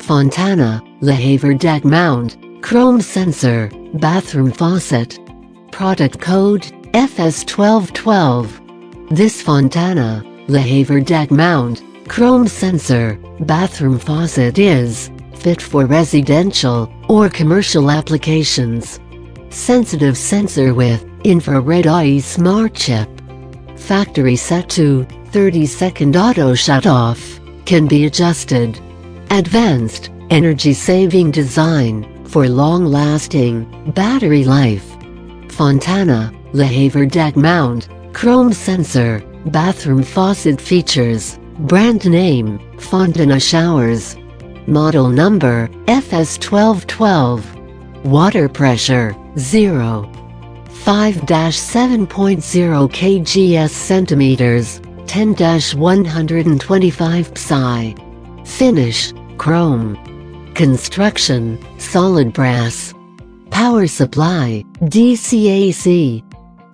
Fontana Le Havre deck mount, chrome sensor, bathroom faucet. Product code FS1212. This Fontana Le Havre deck mount, chrome sensor, bathroom faucet is fit for residential or commercial applications. Sensitive sensor with infrared eye smart chip. Factory set to 30-second auto shutoff. Can be adjusted. Advanced, energy-saving design for long-lasting battery life. Fontana Le Havre deck mount, chrome sensor, bathroom faucet features. Brand name, Fontana Showers. Model number, FS1212. Water pressure, 0. 5-7.0 kgs centimeters, 10-125 psi. Finish, chrome. Construction, solid brass. Power supply, DC-AC.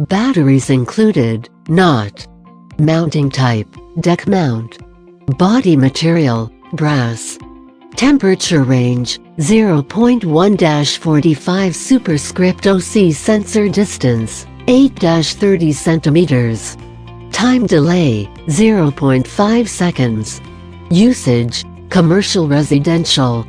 Batteries included, not. Mounting type, deck mount. Body material, brass. Temperature range, 0.1-45 superscript OC. Sensor distance, 8-30 centimeters. Time delay, 0.5 seconds. Usage, commercial residential.